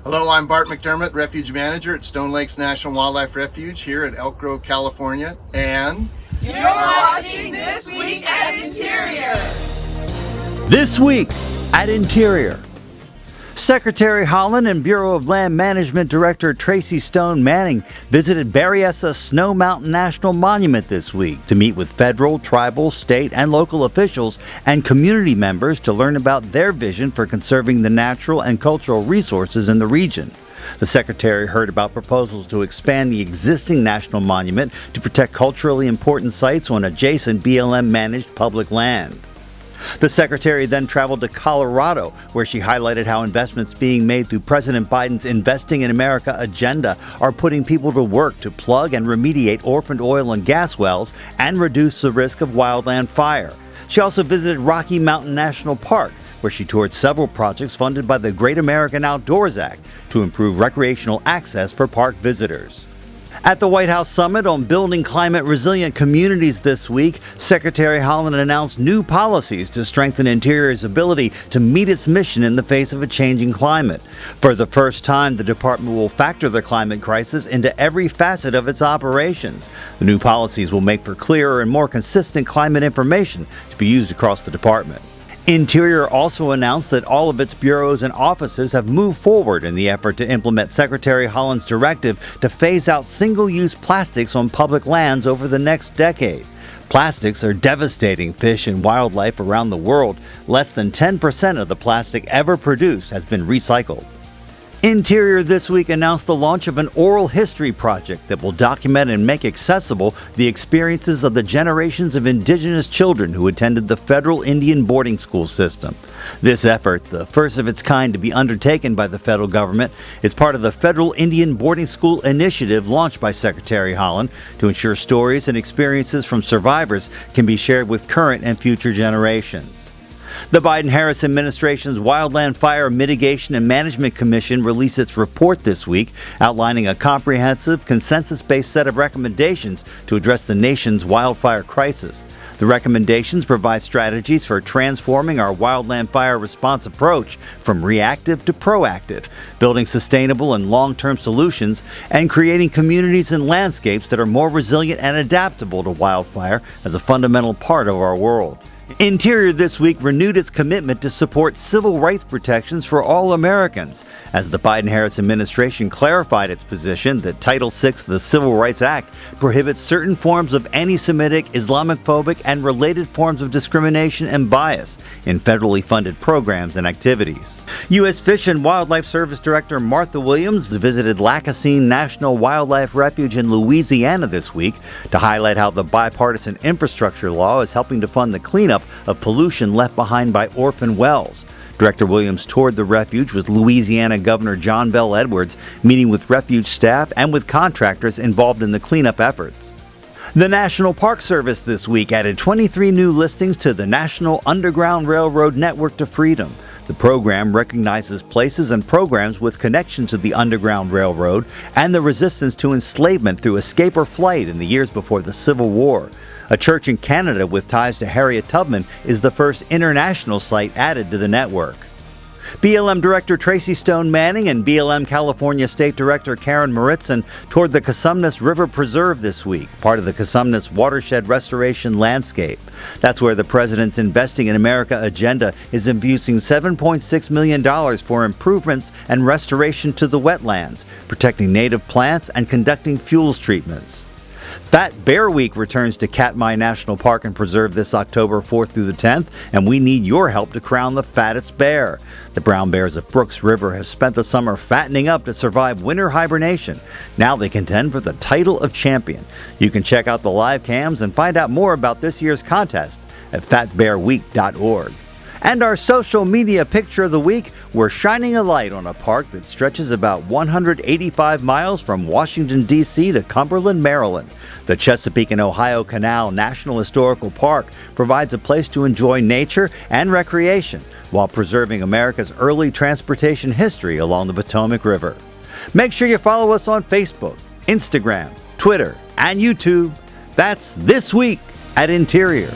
Hello, I'm Bart McDermott, Refuge Manager at Stone Lakes National Wildlife Refuge here at Elk Grove, California, and... You're watching This Week at Interior! This Week at Interior. Secretary Haaland and Bureau of Land Management Director Tracy Stone Manning visited Berryessa Snow Mountain National Monument this week to meet with federal, tribal, state, and local officials and community members to learn about their vision for conserving the natural and cultural resources in the region. The Secretary heard about proposals to expand the existing national monument to protect culturally important sites on adjacent BLM-managed public land. The Secretary then traveled to Colorado, where she highlighted how investments being made through President Biden's Investing in America agenda are putting people to work to plug and remediate orphaned oil and gas wells and reduce the risk of wildland fire. She also visited Rocky Mountain National Park, where she toured several projects funded by the Great American Outdoors Act to improve recreational access for park visitors. At the White House Summit on Building Climate-Resilient Communities this week, Secretary Haaland announced new policies to strengthen Interior's ability to meet its mission in the face of a changing climate. For the first time, the department will factor the climate crisis into every facet of its operations. The new policies will make for clearer and more consistent climate information to be used across the department. Interior also announced that all of its bureaus and offices have moved forward in the effort to implement Secretary Haaland's directive to phase out single-use plastics on public lands over the next decade. Plastics are devastating fish and wildlife around the world. Less than 10% of the plastic ever produced has been recycled. Interior this week announced the launch of an oral history project that will document and make accessible the experiences of the generations of indigenous children who attended the federal Indian boarding school system. This effort, the first of its kind to be undertaken by the federal government, is part of the Federal Indian Boarding School Initiative launched by Secretary Haaland to ensure stories and experiences from survivors can be shared with current and future generations. The Biden-Harris administration's Wildland Fire Mitigation and Management Commission released its report this week, outlining a comprehensive, consensus-based set of recommendations to address the nation's wildfire crisis. The recommendations provide strategies for transforming our wildland fire response approach from reactive to proactive, building sustainable and long-term solutions, and creating communities and landscapes that are more resilient and adaptable to wildfire as a fundamental part of our world. Interior this week renewed its commitment to support civil rights protections for all Americans, as the Biden-Harris administration clarified its position that Title VI of the Civil Rights Act prohibits certain forms of anti-Semitic, Islamophobic, and related forms of discrimination and bias in federally funded programs and activities. U.S. Fish and Wildlife Service Director Martha Williams visited Lacassine National Wildlife Refuge in Louisiana this week to highlight how the bipartisan infrastructure law is helping to fund the cleanup of pollution left behind by orphan wells. Director Williams toured the refuge with Louisiana Governor John Bel Edwards, meeting with refuge staff and with contractors involved in the cleanup efforts. The National Park Service this week added 23 new listings to the National Underground Railroad Network to Freedom. The program recognizes places and programs with connection to the Underground Railroad and the resistance to enslavement through escape or flight in the years before the Civil War. A church in Canada with ties to Harriet Tubman is the first international site added to the network. BLM Director Tracy Stone Manning and BLM California State Director Karen Moritzen toured the Cosumnes River Preserve this week, part of the Cosumnes Watershed Restoration Landscape. That's where the President's Investing in America agenda is infusing $7.6 million for improvements and restoration to the wetlands, protecting native plants and conducting fuels treatments. Fat Bear Week returns to Katmai National Park and Preserve this October 4th through the 10th, and we need your help to crown the fattest bear. The brown bears of Brooks River have spent the summer fattening up to survive winter hibernation. Now they contend for the title of champion. You can check out the live cams and find out more about this year's contest at fatbearweek.org. And our social media picture of the week, we're shining a light on a park that stretches about 185 miles from Washington, D.C. to Cumberland, Maryland. The Chesapeake and Ohio Canal National Historical Park provides a place to enjoy nature and recreation while preserving America's early transportation history along the Potomac River. Make sure you follow us on Facebook, Instagram, Twitter, and YouTube. That's This Week at Interior.